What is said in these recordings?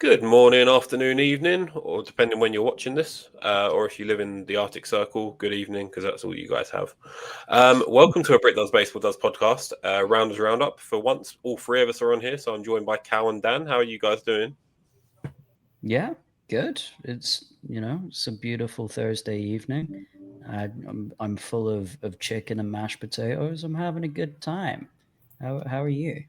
Good morning, afternoon, evening, or depending when you're watching this, or if you live in the Arctic Circle, good evening, because that's all you guys have. Welcome to a Brit Does Baseball Does podcast, Rounders Roundup. For once, all three of us are on here, so I'm joined by Cal and Dan. How are you guys doing? Yeah, good. It's a beautiful Thursday evening. I'm full of chicken and mashed potatoes. I'm having a good time. How are you?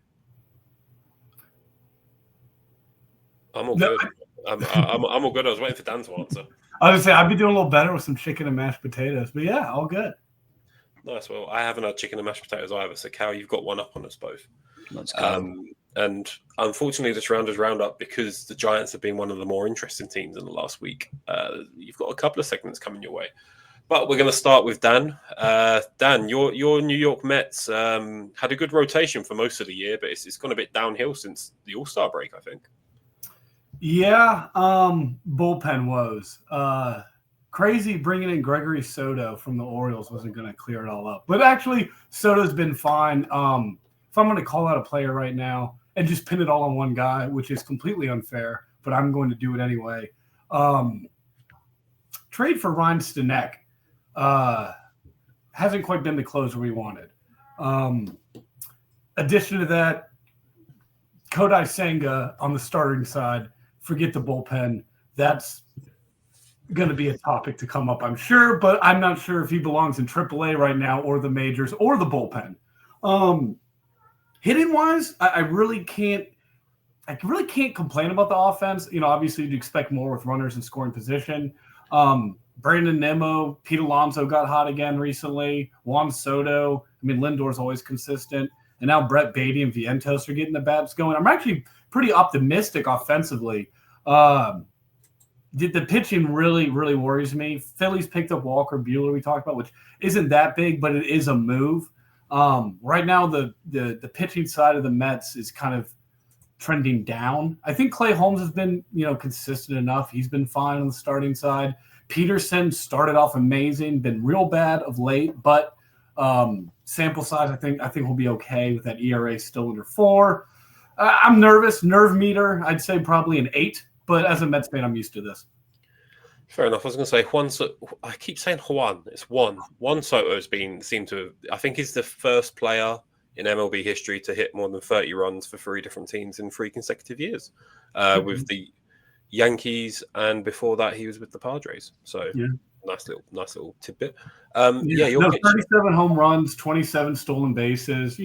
I'm all No, good. I'm all good. I was waiting for Dan to answer. I was gonna say I'd be doing a little better with some chicken and mashed potatoes, but yeah, all good. Nice. Well, I haven't had chicken and mashed potatoes either, so Cal, you've got one up on us both. Let's go. And unfortunately, this Rounders Roundup, because the Giants have been one of the more interesting teams in the last week, you've got a couple of segments coming your way. But we're going to start with Dan. Dan, your New York Mets had a good rotation for most of the year, but it's gone a bit downhill since the All-Star break, I think. Yeah, bullpen woes. Crazy bringing in Gregory Soto from the Orioles wasn't going to clear it all up. But actually, Soto's been fine. If I'm going to call out a player right now and just pin it all on one guy, which is completely unfair, but I'm going to do it anyway. Trade for Ryan Stanek. Hasn't quite been the closer we wanted. Addition to that, Kodai Senga on the starting side. Forget the bullpen. That's going to be a topic to come up, I'm sure, but I'm not sure if he belongs in AAA right now or the majors or the bullpen. Hitting wise, I really can't complain about the offense. You know, obviously you'd expect more with runners in scoring position. Brandon Nimmo, Pete Alonso got hot again recently. Juan Soto. I mean, Lindor's always consistent. And now Brett Beatty and Vientos are getting the bats going. I'm actually pretty optimistic offensively. The pitching really, really worries me. Phillies picked up Walker Buehler, we talked about, which isn't that big, but it is a move. Right now, the pitching side of the Mets is kind of trending down. I think Clay Holmes has been, consistent enough. He's been fine on the starting side. Peterson started off amazing, been real bad of late, but sample size, I think we'll be okay with that ERA still under 4. I'm nervous. Nerve meter, I'd say probably an 8. But as a Mets fan, I'm used to this. Fair enough. I was going to say Juan. I keep saying Juan. It's Juan. Juan Soto has seemed to. I think he's the first player in MLB history to hit more than 30 runs for 3 different teams in 3 consecutive years, with the Yankees, and before that he was with the Padres. So yeah. Nice little tidbit. 37 home runs, 27 stolen bases.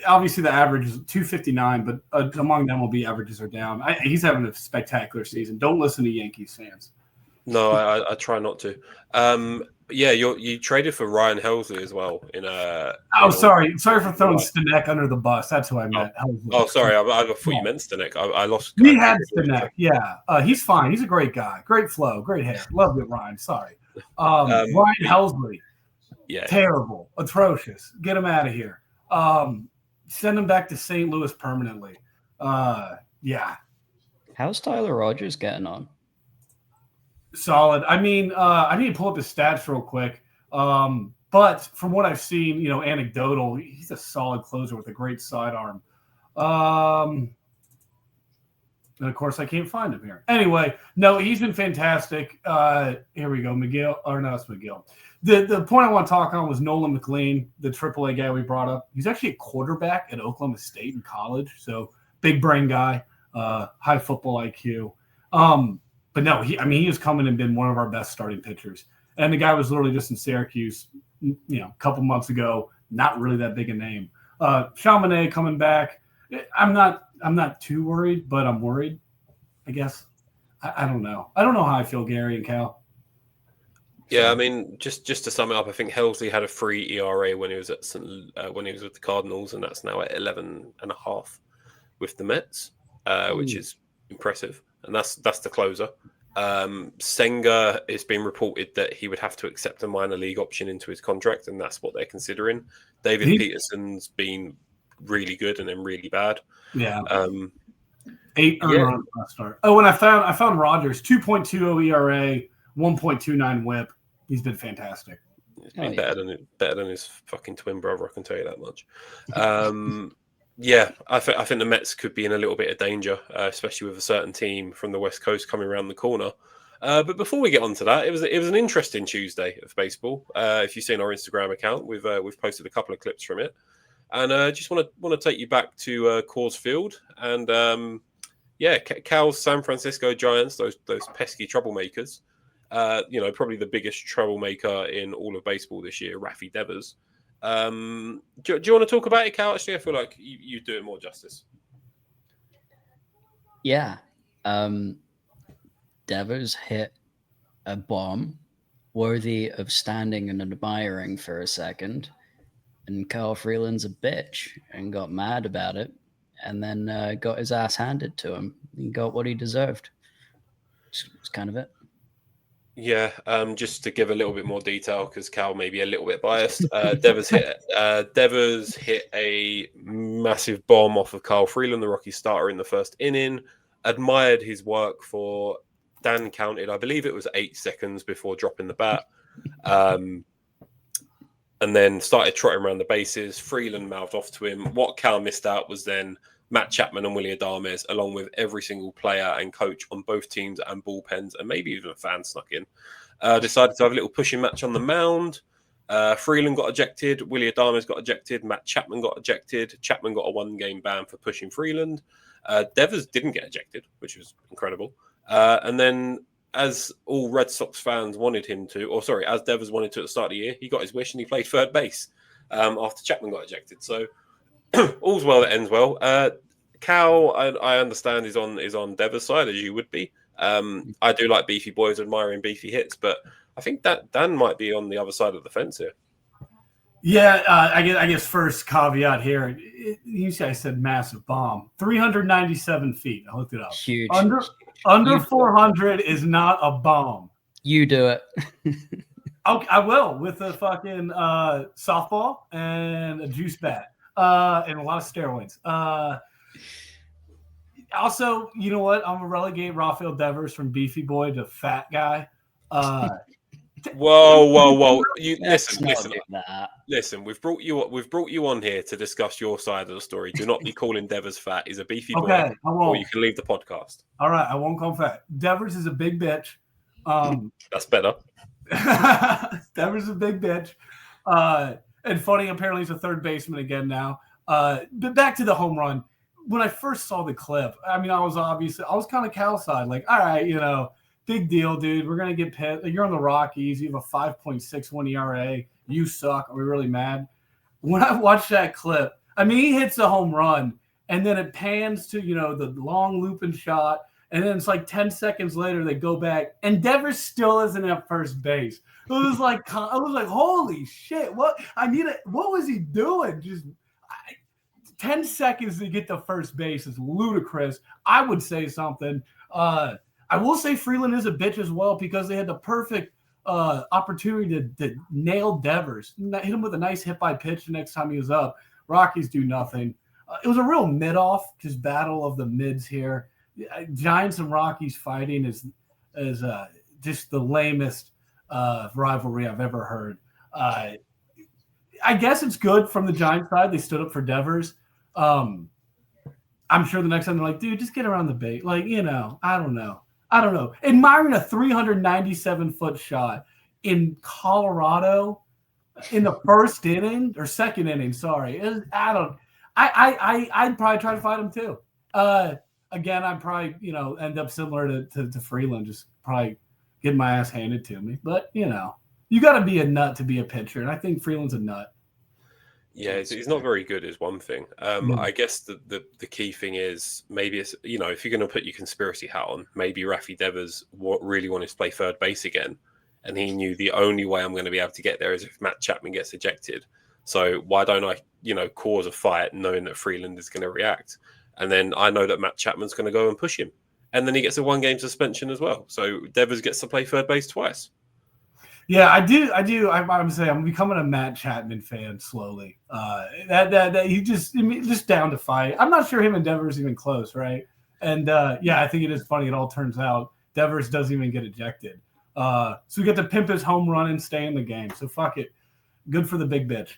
Obviously the average is 259, but among them will be averages are down. He's having a spectacular season. Don't listen to Yankees fans. No, I try not to. You traded for Ryan Helsley as well sorry for throwing Stanek under the bus. That's who I meant. Oh, sorry, I thought you meant Stanek. I lost. We had Stanek. Yeah, he's fine. He's a great guy. Great flow. Great hair. Love it, Ryan. Sorry. Ryan Helsley. Yeah. Terrible. Atrocious. Get him out of here. Send him back to St. Louis permanently. Yeah. How's Tyler Rogers getting on? Solid. I mean, I need to pull up his stats real quick. But from what I've seen, anecdotal, he's a solid closer with a great sidearm. And of course, I can't find him here. Anyway, no, he's been fantastic. Here we go, McGill. Or no, it's McGill. The point I want to talk on was Nolan McLean, the AAA guy we brought up. He's actually a quarterback at Oklahoma State in college, so big brain guy, high football IQ. But no, he has come in and been one of our best starting pitchers. And the guy was literally just in Syracuse, a couple months ago. Not really that big a name. Chaminade coming back. I'm not too worried, but I'm worried, I guess. I don't know. I don't know how I feel, Gary and Cal. Yeah, I mean, just to sum it up, I think Helsley had a 3 ERA when he was with the Cardinals, and that's now at 11.5 with the Mets, which is impressive. And that's the closer. Senga, it's been reported that he would have to accept a minor league option into his contract, and that's what they're considering. David Peterson's been really good and then really bad. Yeah. 8 earned runs last start. Oh, and I found Rogers 2.20 ERA, 1.29 WHIP. He's been fantastic. He's been better than his fucking twin brother. I can tell you that much. Yeah, I think the Mets could be in a little bit of danger, especially with a certain team from the West Coast coming around the corner. But before we get on to that, it was an interesting Tuesday of baseball. If you've seen our Instagram account, we've posted a couple of clips from it, and just want to take you back to Coors Field and Cal's San Francisco Giants, those pesky troublemakers. Probably the biggest troublemaker in all of baseball this year, Rafi Devers. Do you want to talk about it, Cal? Actually, I feel like you do it more justice. Yeah. Devers hit a bomb worthy of standing and admiring for a second. And Kyle Freeland's a bitch and got mad about it. And then got his ass handed to him. He got what he deserved. It's kind of it. Yeah, just to give a little bit more detail, because Cal may be a little bit biased. Devers hit a massive bomb off of Kyle Freeland, the Rockies starter, in the first inning. Admired his work for, Dan counted, I believe it was 8 seconds before dropping the bat. And then started trotting around the bases. Freeland mouthed off to him. What Cal missed out was then Matt Chapman and Willie Adames, along with every single player and coach on both teams and bullpens, and maybe even a fan snuck in, decided to have a little pushing match on the mound. Freeland got ejected. Willie Adames got ejected. Matt Chapman got ejected. Chapman got a 1-game ban for pushing Freeland. Devers didn't get ejected, which was incredible. And then, as all Red Sox fans wanted him to, as Devers wanted to at the start of the year, he got his wish and he played third base after Chapman got ejected. So all's well that ends well. Cal, I understand, is on Devers' side, as you would be. I do like beefy boys admiring beefy hits, but I think that Dan might be on the other side of the fence here. Yeah, I guess first caveat here. You guys said massive bomb. 397 feet. I looked it up. Huge. Under 400 is not a bomb. You do it. Okay, I will, with a fucking softball and a juice bat and a lot of steroids. Also, you know what? I'm going to relegate Rafael Devers from beefy boy to fat guy. Whoa! Listen. We've brought you on here to discuss your side of the story. Do not be calling Devers fat. He's a beefy boy. Okay, I won't. Or you can leave the podcast. All right, I won't call him fat. Devers is a big bitch. That's better. Devers is a big bitch. And funny, apparently he's a third baseman again now. But back to the home run. When I first saw the clip, I mean, I was kind of Cal side, like, all right, big deal, dude. We're gonna get pit. You're on the Rockies. You have a 5.61 ERA. You suck. Are we really mad? When I watched that clip, I mean, he hits a home run, and then it pans to the long looping shot, and then it's like 10 seconds later they go back, and Devers still isn't at first base. It was like holy shit! What was he doing? Just 10 seconds to get to first base is ludicrous. I would say something. I will say Freeland is a bitch as well, because they had the perfect opportunity to nail Devers. Hit him with a nice hit by pitch the next time he was up. Rockies do nothing. It was a real mid-off, just battle of the mids here. Giants and Rockies fighting is just the lamest rivalry I've ever heard. I guess it's good from the Giants side. They stood up for Devers. I'm sure the next time they're like, dude, just get around the bait. Like, I don't know. Admiring a 397-foot shot in Colorado in the first inning or second inning. Sorry, I'd probably try to fight him too. Again, I'd probably end up similar to Freeland, just probably get my ass handed to me. But you got to be a nut to be a pitcher, and I think Freeland's a nut. Yeah, he's not very good is one thing. I guess the key thing is maybe it's, if you're going to put your conspiracy hat on, maybe Rafi Devers really wanted to play third base again. And he knew the only way I'm going to be able to get there is if Matt Chapman gets ejected. So why don't I, cause a fight knowing that Freeland is going to react? And then I know that Matt Chapman's going to go and push him. And then he gets a 1-game suspension as well. So Devers gets to play third base twice. Yeah, I do. I'm saying I'm becoming a Matt Chapman fan slowly. That he just down to fight. I'm not sure him and Devers even close, right? And I think it is funny. It all turns out Devers doesn't even get ejected. So we get to pimp his home run and stay in the game. So fuck it. Good for the big bitch.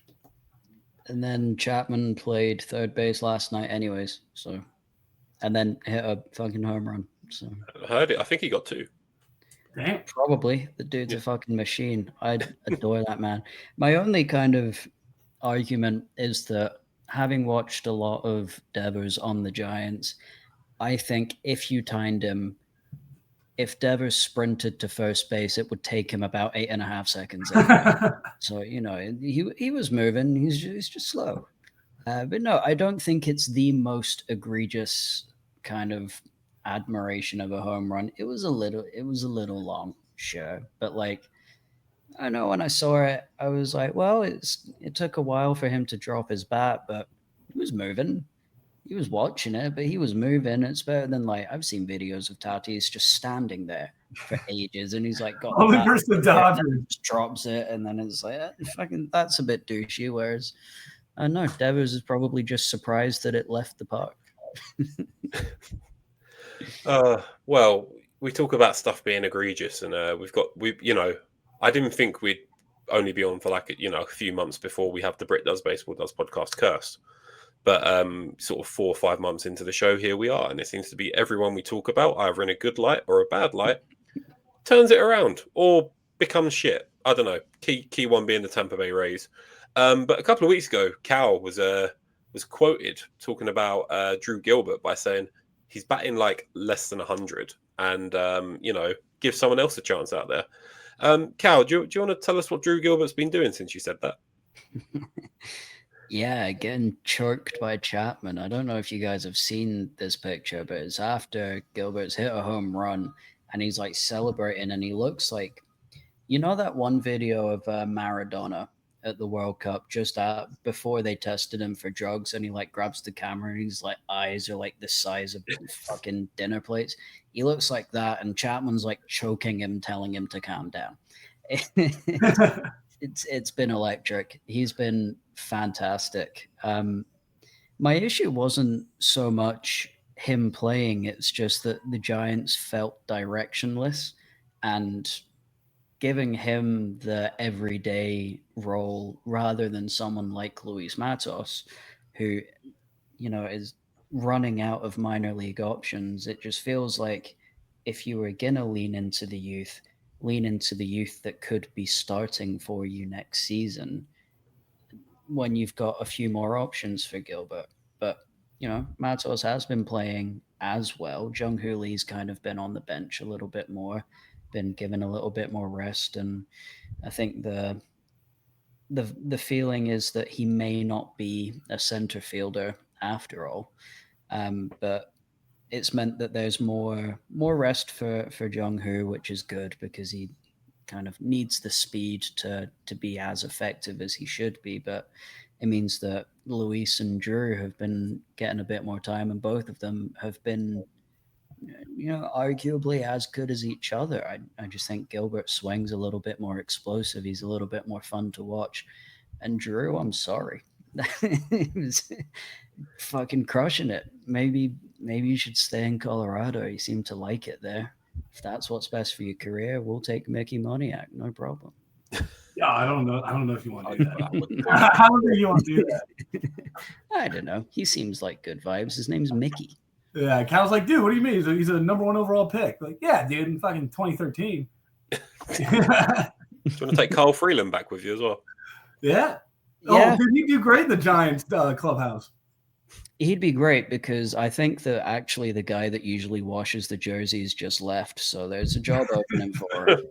And then Chapman played third base last night anyways, so and then hit a fucking home run. So I heard it. I think he got 2. Damn. probably the dude's a fucking machine. I adore that man. My only kind of argument is that having watched a lot of Devers on the Giants, I think if you timed him, if Devers sprinted to first base, it would take him about 8.5 seconds. So, he was moving. He's just slow. But no, I don't think it's the most egregious kind of admiration of a home run. It was a little long, sure. But like, I know when I saw it, I was like, well, it took a while for him to drop his bat, but he was moving. He was watching it, but he was moving. It's better than like I've seen videos of Tatis just standing there for ages, and he's like got only versus the Dodgers, just drops it, and then it's like fucking that's a bit douchey. Whereas I know Devers is probably just surprised that it left the park. Well, we talk about stuff being egregious, and I didn't think we'd only be on for like a few months before we have the Brit Does Baseball Does podcast curse. But sort of 4 or 5 months into the show, here we are. And it seems to be everyone we talk about, either in a good light or a bad light, turns it around or becomes shit. I don't know. Key one being the Tampa Bay Rays. But a couple of weeks ago, Cal was quoted talking about Drew Gilbert by saying he's batting like less than 100 and, give someone else a chance out there. Cal, do you want to tell us what Drew Gilbert's been doing since you said that? Yeah, getting choked by Chapman. I don't know if you guys have seen this picture, but it's after Gilbert's hit a home run and he's like celebrating and he looks like, that one video of Maradona at the World Cup just before they tested him for drugs and he like grabs the camera and his like eyes are like the size of fucking dinner plates. He looks like that and Chapman's like choking him, telling him to calm down. It's been electric. He's been fantastic. My issue wasn't so much him playing, it's just that the Giants felt directionless and giving him the everyday role rather than someone like Luis Matos, who, is running out of minor league options. It just feels like if you were going to lean into the youth that could be starting for you next season when you've got a few more options for Gilbert. But, Matos has been playing as well. Jung-Hoo Lee's kind of been on the bench a little bit more, been given a little bit more rest. And I think the feeling is that he may not be a center fielder after all. But it's meant that there's more rest for Jung-Hoo, which is good because he kind of needs the speed to be as effective as he should be. But it means that Luis and Drew have been getting a bit more time, and both of them have been, arguably as good as each other. I just think Gilbert swings a little bit more explosive. He's a little bit more fun to watch. And Drew, I'm sorry. He was fucking crushing it. Maybe you should stay in Colorado. You seem to like it there. If that's what's best for your career, we'll take Mickey Moniak, no problem. Yeah, I don't know if you want to do that. How do you want to do that? I don't know. He seems like good vibes. His name's Mickey. Yeah, Cal's like, dude, what do you mean? He's a number 1 overall pick. Like, yeah, dude, in fucking 2013. Do you want to take Kyle Freeland back with you as well? Yeah. Yeah. Oh, dude, he'd do great in the Giants clubhouse. He'd be great because I think that actually the guy that usually washes the jerseys just left. So there's a job opening for him.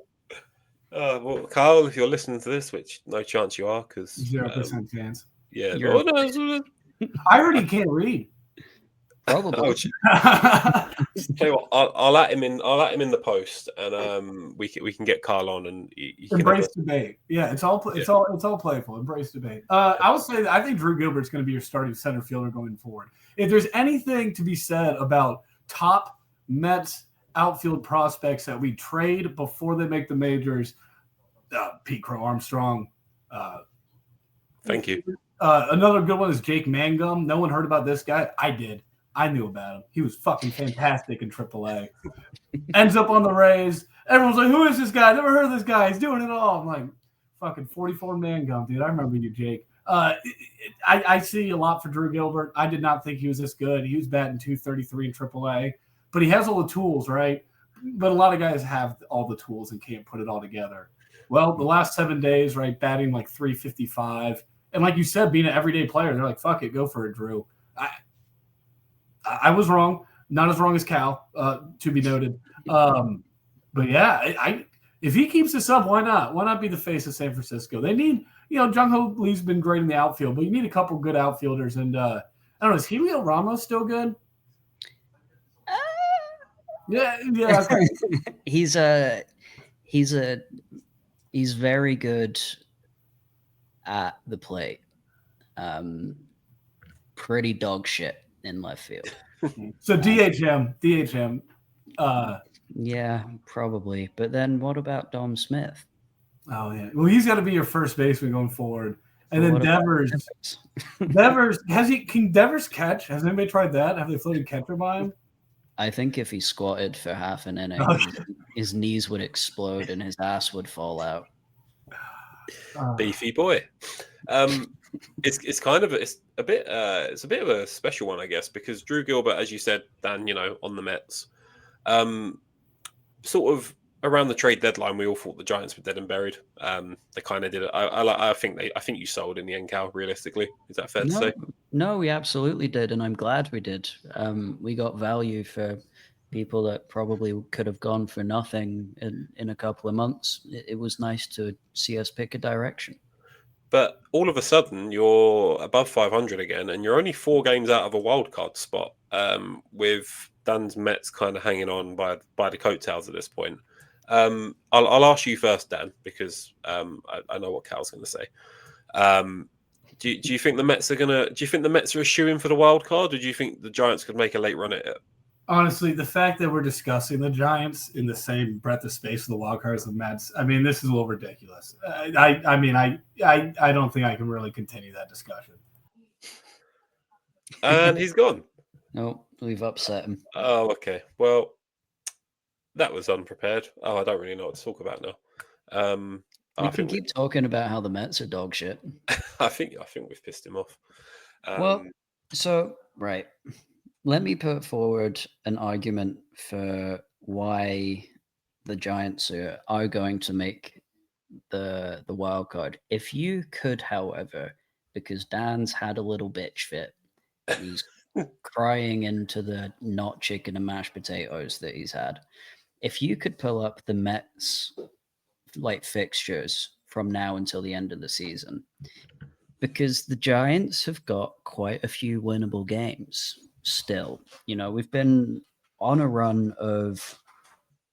Well, Kyle, if you're listening to this, which no chance you are, because 0% fans. Yeah, I heard he can't read. Probably. Tell you what, I'll at him in the post, and we can get Kyle on and you embrace debate. Yeah, it's all playful. Embrace debate. I will say that I think Drew Gilbert's going to be your starting center fielder going forward. If there's anything to be said about top Mets outfield prospects that we trade before they make the majors, Pete Crow Armstrong. Thank you. Another good one is Jake Mangum. No one heard about this guy. I did. I knew about him. He was fucking fantastic in AAA. Ends up on the Rays. Everyone's like, who is this guy? Never heard of this guy. He's doing it all. I'm like, fucking 44 Mangum, dude. I remember you, Jake. I see a lot for Drew Gilbert. I did not think he was this good. He was batting 233 in AAA, but he has all the tools, right? But a lot of guys have all the tools and can't put it all together. Well, the last 7 days, right, batting like 355. And like you said, being an everyday player, they're like, fuck it, go for it, Drew. I was wrong. Not as wrong as Cal, to be noted. But yeah, if he keeps this up, why not? Why not be the face of San Francisco? They need, Jung Ho Lee's been great in the outfield, but you need a couple good outfielders. And I don't know, is Helio Ramos still good? Yeah. He's very good at the plate. Pretty dog shit in left field. So DHM. Yeah, probably. But then what about Dom Smith? Oh yeah. Well, he's got to be your first baseman going forward. And then Devers. Can Devers catch? Has anybody tried that? Have they floated catcher by him? I think if he squatted for half an inning, his knees would explode and his ass would fall out. Beefy boy. It's a bit of a special one, I guess, because Drew Gilbert, as you said, Dan, on the Mets, sort of around the trade deadline, we all thought the Giants were dead and buried. They kind of did it. I think you sold in the end, Cal. Realistically, is that fair to say? No, we absolutely did, and I'm glad we did. We got value for people that probably could have gone for nothing in a couple of months. It was nice to see us pick a direction. But all of a sudden, you're above 500 again, and you're only 4 games out of a wild card spot, with Dan's Mets kind of hanging on by the coattails at this point. I'll ask you first, Dan, because I know what Cal's going to say. Do you think the Mets are gonna? Do you think the Mets are a shoo-in for the wild card, or do you think the Giants could make a late run at it? Honestly, the fact that we're discussing the Giants in the same breadth of space of the wild cards of the Mets, I mean, this is a little ridiculous. I don't think I can really continue that discussion. And he's gone. No, we've upset him. Oh, okay. Well, that was unprepared. Oh, I don't really know what to talk about now. We can keep talking about how the Mets are dog shit. I think we've pissed him off. Right. Let me put forward an argument for why the Giants are going to make the wild card. If you could, however, because Dan's had a little bitch fit, he's crying into the not chicken and mashed potatoes that he's had. If you could pull up the Mets fixtures from now until the end of the season, because the Giants have got quite a few winnable games still. We've been on a run of,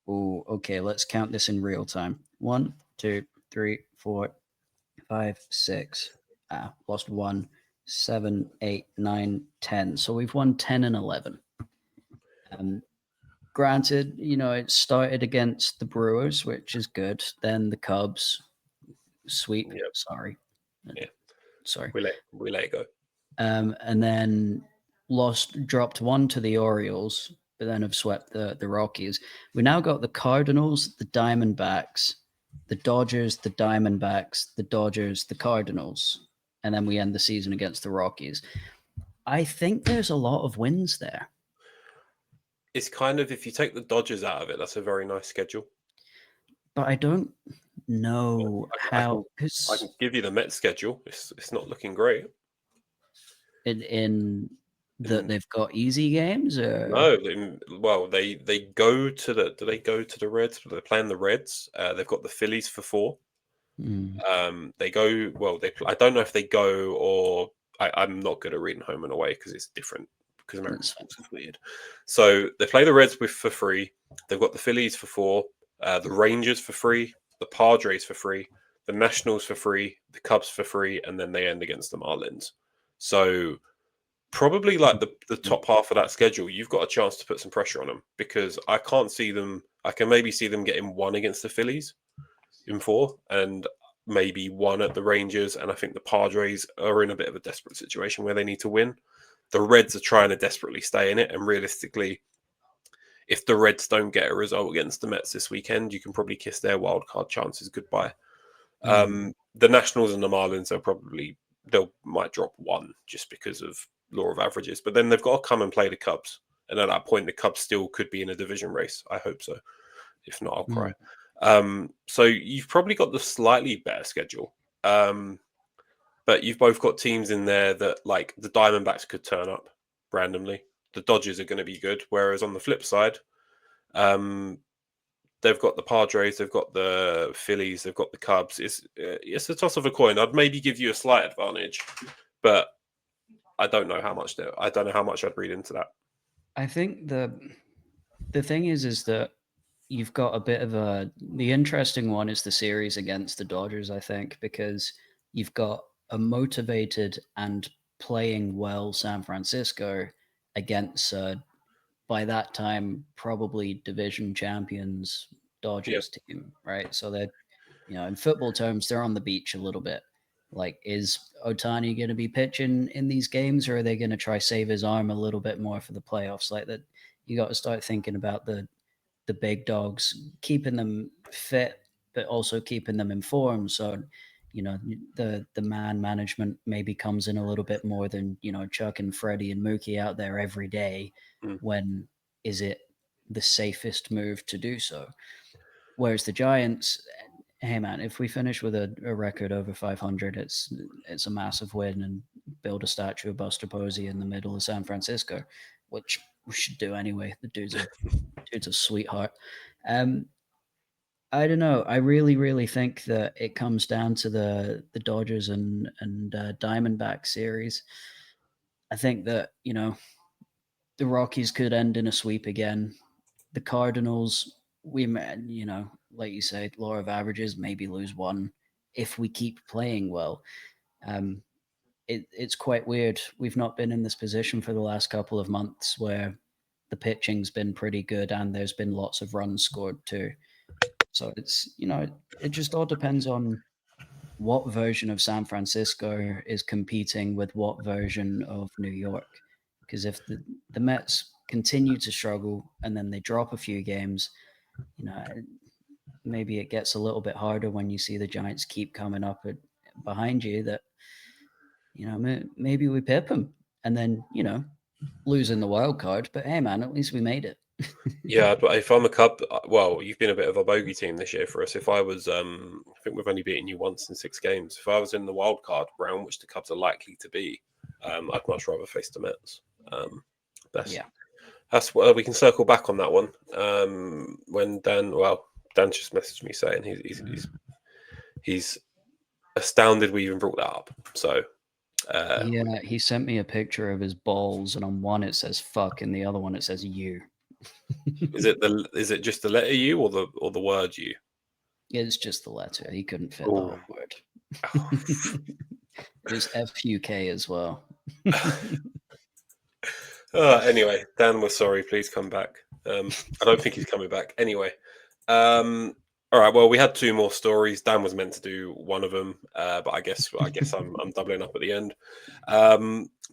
let's count this in real time. 1, 2, 3, 4, 5, 6. Lost 1, 7, 8, 9, 10. So we've won 10 and 11. Granted, it started against the Brewers, which is good. Then the Cubs sweep. Yep. Sorry. We let it go. And then dropped 1 to the Orioles, but then have swept the Rockies. We now got the Cardinals, the Diamondbacks, the Dodgers, the Diamondbacks, the Dodgers, the Cardinals, and then we end the season against the Rockies. I think there's a lot of wins there. It's kind of, if you take the Dodgers out of it, that's a very nice schedule. But I don't know how. I can give you the Mets schedule. It's not looking great. In that they've got easy games, or no? They go to the. Do they go to the Reds? They're playing the Reds. They've got the Phillies for 4. They go. Well, I don't know if they go or I'm not good at reading home and away because it's different. Because American sports is weird. So they play the Reds for 3. They've got the Phillies for 4, the Rangers for 3, the Padres for 3, the Nationals for 3, the Cubs for 3, and then they end against the Marlins. So probably the top half of that schedule, you've got a chance to put some pressure on them, because I can't see them. I can maybe see them getting 1 against the Phillies in 4, and maybe 1 at the Rangers. And I think the Padres are in a bit of a desperate situation where they need to win. The Reds are trying to desperately stay in it, and realistically, if the Reds don't get a result against the Mets this weekend, you can probably kiss their wild card chances goodbye. The Nationals and the Marlins are probably they might drop one just because of law of averages. But then they've got to come and play the Cubs. And at that point, the Cubs still could be in a division race. I hope so. If not, I'll cry. So you've probably got the slightly better schedule. But you've both got teams in there that, like, the Diamondbacks could turn up randomly. The Dodgers are going to be good. Whereas on the flip side, they've got the Padres, they've got the Phillies, they've got the Cubs. It's a toss of a coin. I'd maybe give you a slight advantage, but I don't know how much. I don't know how much I'd read into that. I think the thing is that you've got a bit of the interesting one is the series against the Dodgers, I think, because you've got a motivated and playing well San Francisco against by that time probably division champions Dodgers team, right? So that, in football terms, they're on the beach a little bit. Like, is Ohtani going to be pitching in these games, or are they going to try save his arm a little bit more for the playoffs? Like that, you got to start thinking about the big dogs, keeping them fit, but also keeping them informed. So, the man management maybe comes in a little bit more than, chucking Freddie and Mookie out there every day. When is it the safest move to do so? Whereas the Giants, hey man, if we finish with a record over 500, it's a massive win, and build a statue of Buster Posey in the middle of San Francisco, which we should do anyway. The dude's a sweetheart. I don't know. I really, really think that it comes down to the Dodgers and Diamondback series. I think that, the Rockies could end in a sweep again. The Cardinals, like you say, law of averages, maybe lose one if we keep playing well. It's quite weird. We've not been in this position for the last couple of months where the pitching's been pretty good and there's been lots of runs scored too. So it's, it just all depends on what version of San Francisco is competing with what version of New York. Because if the Mets continue to struggle and then they drop a few games, maybe it gets a little bit harder when you see the Giants keep coming up behind you, that, maybe we pip them and then, losing the wild card. But hey, man, at least we made it. Yeah, but if I'm a Cub, well, you've been a bit of a bogey team this year for us. If I was, I think we've only beaten you once in 6 games. If I was in the wild card round, which the Cubs are likely to be, I'd much rather face the Mets. That's what we can circle back on that one. When Dan just messaged me saying he's astounded we even brought that up. So yeah, he sent me a picture of his balls, and on one it says "fuck" and the other one it says "you." Is it just the letter U or the word U? It's just the letter. He couldn't fit the whole word. There's FUK as well. Anyway, Dan, we're sorry. Please come back. I don't think he's coming back. Anyway, all right. Well, we had 2 more stories. Dan was meant to do one of them, but I guess I'm doubling up at the end.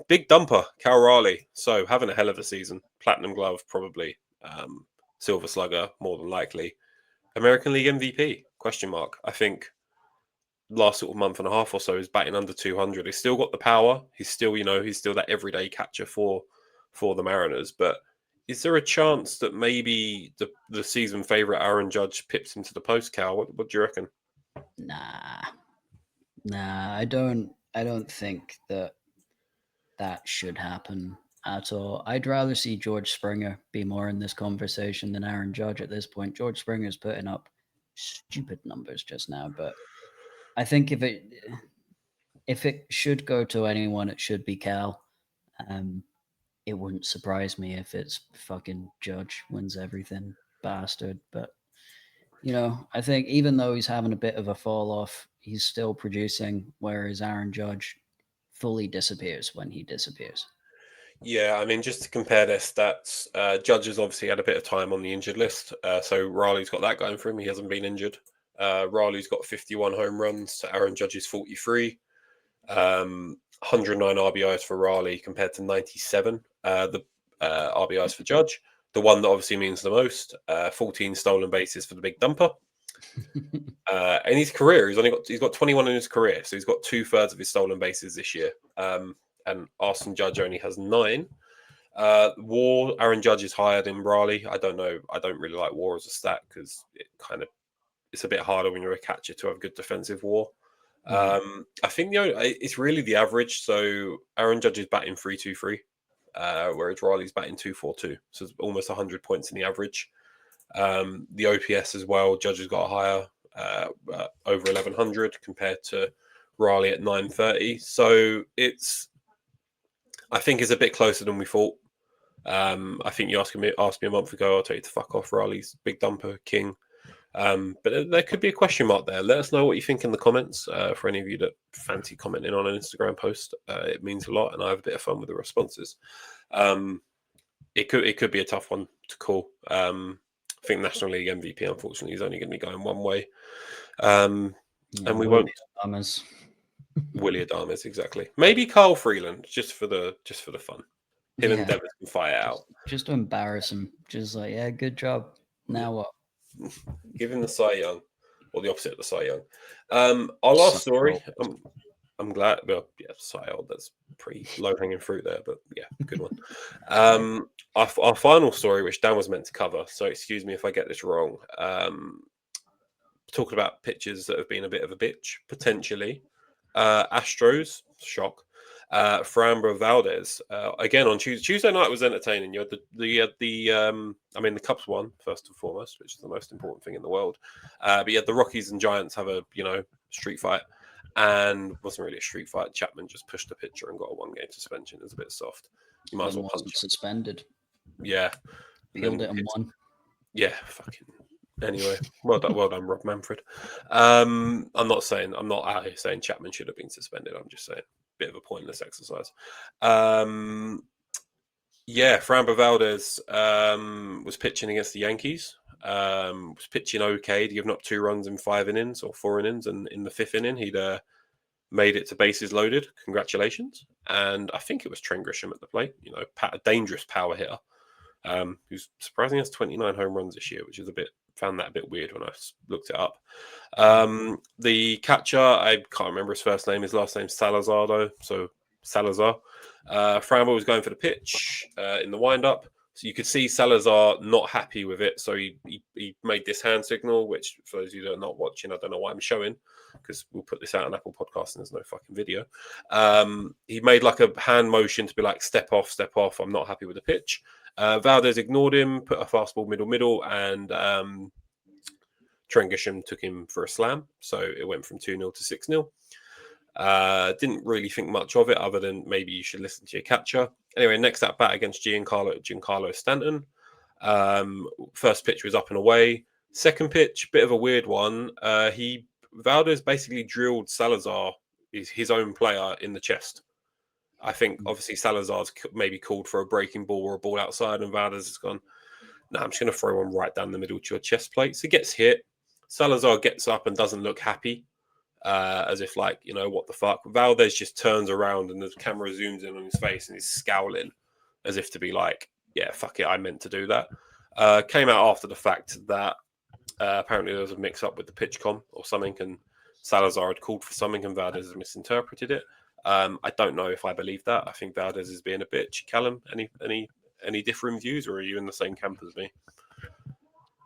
Big dumper, Cal Raleigh. So having a hell of a season. Platinum glove, probably. Silver slugger, more than likely. American League MVP? Question mark. I think last sort of month and a half or so is batting under 200. He's still got the power. He's still that everyday catcher for the Mariners. But is there a chance that maybe the season favorite Aaron Judge pips him to the post, Cal? What do you reckon? Nah, I don't think that should happen at all. I'd rather see George Springer be more in this conversation than Aaron Judge at this point. George Springer's putting up stupid numbers just now, but I think if it should go to anyone, it should be Cal. It wouldn't surprise me if it's fucking Judge wins everything, bastard. But, I think even though he's having a bit of a fall off, he's still producing, whereas Aaron Judge fully disappears when he disappears. Yeah, I mean, just to compare their stats, Judge has obviously had a bit of time on the injured list. So Raleigh's got that going for him. He hasn't been injured. Raleigh's got 51 home runs to Aaron Judge's 43. 109 RBIs for Raleigh compared to 97. The RBIs for Judge. The one that obviously means the most, 14 stolen bases for the big dumper. In his career, he's got 21 in his career, so he's got 2/3 of his stolen bases this year. And Austin Judge only has 9. WAR, Aaron Judge is higher than Raleigh. I don't know. I don't really like WAR as a stat because it's a bit harder when you're a catcher to have good defensive WAR. I think it's really the average. So Aaron Judge is batting 3.23, whereas Riley's batting 2.42. So it's almost 100 points in the average. The OPS as well, Judge has got a higher, over 1100 compared to Riley at 930. So I think it's a bit closer than we thought. I think you asked me a month ago, I'll tell you to fuck off. Riley's big dumper king. But there could be a question mark there. Let us know what you think in the comments. For any of you that fancy commenting on an Instagram post, it means a lot, and I have a bit of fun with the responses. It could be a tough one to call. I think National League MVP, unfortunately, is only going to be going one way. And we won't. Willie Adames, exactly. Maybe Carl Freeland, just for the fun. Him and Devers can fight out. Just to embarrass him. Just like, yeah, good job. Now what? Give him the Cy Young, or the opposite of the Cy Young. Our last story. I'm glad. Well, yeah, Cy Young. That's pretty low hanging fruit there, but yeah, good one. Our final story, which Dan was meant to cover. So excuse me if I get this wrong. Talking about pitchers that have been a bit of a bitch potentially. Astros, shock. Framber Valdez again on Tuesday night was entertaining. You had the Cubs won first and foremost, which is the most important thing in the world. But you had the Rockies and Giants have a street fight, and wasn't really a street fight. Chapman just pushed the pitcher and got a 1-game suspension. It was a bit soft. You might as well punch. Suspended. Yeah, peeled it and won. Yeah, fucking. Anyway, well done, Rob Manfred. I'm not out here saying Chapman should have been suspended. I'm just saying bit of a pointless exercise. Framber Valdez was pitching against the Yankees. Was pitching okay. He'd given up 2 runs in 5 innings or 4 innings, and in the 5th inning, he'd made it to bases loaded. Congratulations! And I think it was Trent Grisham at the plate. A dangerous power hitter, who's surprisingly has 29 home runs this year, which is found that a bit weird when I looked it up. The catcher, I can't remember his first name. His last name's Salazar, though. So Salazar. Framber was going for the pitch in the wind-up. So you could see Salazar not happy with it. So he made this hand signal, which for those of you that are not watching, I don't know why I'm showing, because we'll put this out on Apple Podcasts and there's no fucking video. He made like a hand motion to be like, step off, I'm not happy with the pitch. Valdez ignored him, put a fastball middle, and Trent Grisham took him for a slam. So it went from 2-0 to 6-0. Didn't really think much of it other than maybe you should listen to your catcher. Anyway, next at bat against Giancarlo Stanton. First pitch was up and away. Second pitch, bit of a weird one. Valdez basically drilled Salazar, his own player, in the chest. I think obviously Salazar's maybe called for a breaking ball or a ball outside, and Valdez has gone, no, I'm just going to throw one right down the middle to your chest plate. So he gets hit. Salazar gets up and doesn't look happy, as if like, what the fuck. Valdez just turns around and the camera zooms in on his face and he's scowling as if to be like, yeah, fuck it, I meant to do that. Came out after the fact that apparently there was a mix-up with the pitch com or something, and Salazar had called for something and Valdez has misinterpreted it. I don't know if I believe that. I think Valdez is being a bitch. Callum, any differing views, or are you in the same camp as me?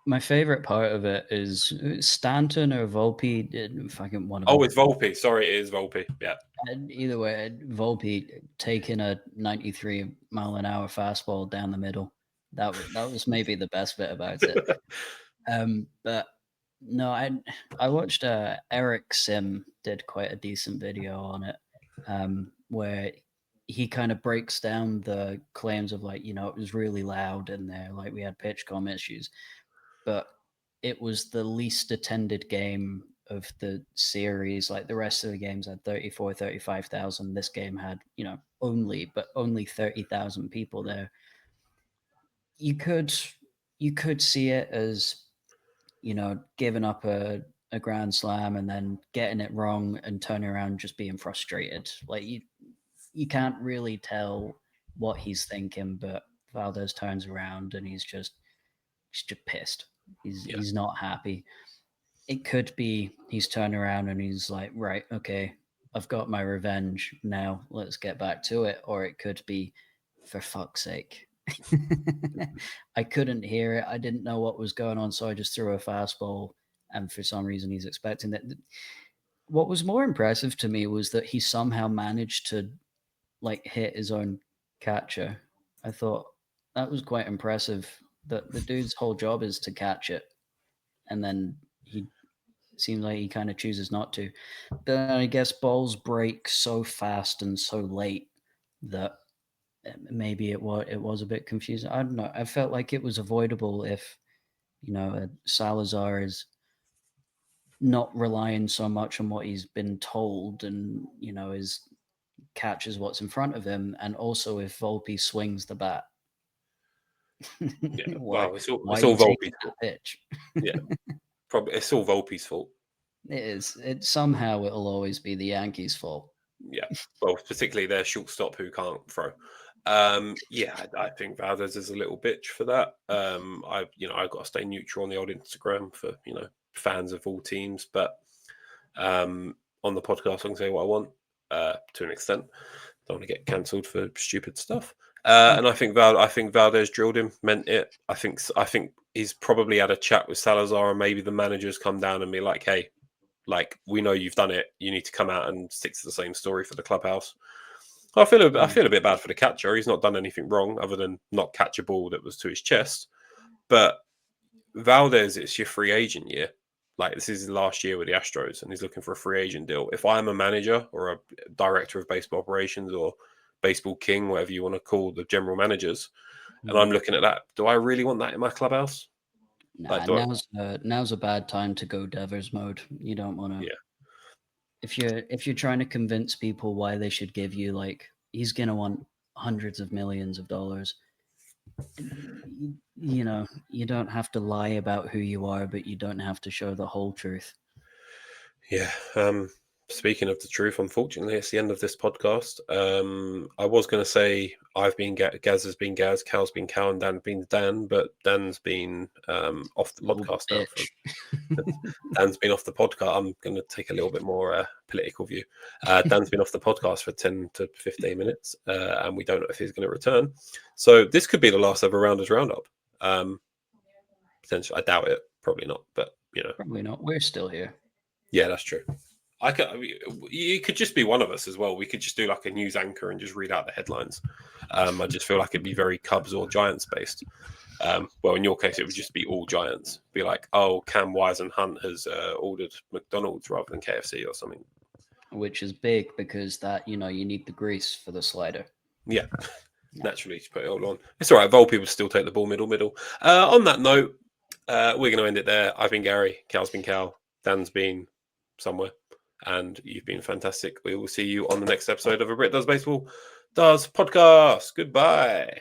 My favorite part of it is Stanton or Volpe. Fucking one of them. Oh, it's Volpe. Sorry, it is Volpe. Yeah. And either way, Volpe taking a 93-mile-an-hour fastball down the middle. That was maybe the best bit about it. But no, I watched Eric Sim did quite a decent video on it, where he kind of breaks down the claims of like, it was really loud in there, like we had pitch com issues, but it was the least attended game of the series. Like the rest of the games had 35,000. This game had, only 30,000 people there. You could see it as, giving up a grand slam and then getting it wrong and turning around just being frustrated. Like you can't really tell what he's thinking, but Valdez turns around and he's just pissed. He's not happy. it could be he's turned around and he's like, right, okay, I've got my revenge now. Let's get back to it. Or it could be, for fuck's sake. I couldn't hear it. I didn't know what was going on, so I just threw a fastball. And for some reason, he's expecting that. What was more impressive to me was that he somehow managed to like hit his own catcher. I thought that was quite impressive. That the dude's whole job is to catch it, and then he seems like he kind of chooses not to. But I guess balls break so fast and so late that maybe it was a bit confusing. I don't know. I felt like it was avoidable if Salazar is not relying so much on what he's been told, and is catches what's in front of him, and also if Volpe swings the bat. Yeah, why well, it's all you Volpe's taking fault. that pitch? Yeah, probably it's all Volpe's fault. It is. It somehow it'll always be the Yankees' fault. Yeah, well, particularly their shortstop who can't throw. Yeah, I think Valdez is a little bitch for that. I've got to stay neutral on the old Instagram for fans of all teams, but on the podcast I can say what I want to an extent. Don't want to get cancelled for stupid stuff. And I think Valdez drilled him, meant it. I think he's probably had a chat with Salazar, and maybe the managers come down and be like, hey, like, we know you've done it. You need to come out and stick to the same story for the clubhouse. I feel a bit bad for the catcher. He's not done anything wrong other than not catch a ball that was to his chest. But Valdez, it's your free agent year. Like, this is his last year with the Astros, and he's looking for a free agent deal. If I'm a manager or a director of baseball operations or baseball king, whatever you want to call the general managers, and I'm looking at that, do I really want that in my clubhouse? Nah, now's a bad time to go Devers mode. You don't want to. Yeah. If you're trying to convince people why they should give you, like, he's gonna want hundreds of millions of dollars. You don't have to lie about who you are, but you don't have to show the whole truth. Yeah. Speaking of the truth, unfortunately, it's the end of this podcast. I was going to say I've been Gaz has been Gaz, Cal's been Cal, and Dan's been Dan, but Dan's been off the podcast now. Dan's been off the podcast. I'm going to take a little bit more political view. Dan's been off the podcast for 10 to 15 minutes, and we don't know if he's going to return. So this could be the last ever Rounders Roundup. Potentially, I doubt it. Probably not, but probably not. We're still here. Yeah, that's true. You could just be one of us as well. We could just do like a news anchor and just read out the headlines. I just feel like it'd be very Cubs or Giants based. Well, in your case, it would just be all Giants. Be like, oh, Cam Wise and Hunt has ordered McDonald's rather than KFC or something. Which is big because that, you need the grease for the slider. Yeah, naturally to put it all on. It's all right. Volpe will still take the ball middle. On that note, we're going to end it there. I've been Gary. Cal's been Cal. Dan's been somewhere. And you've been fantastic. We will see you on the next episode of A Brit Does Baseball Does podcast. Goodbye.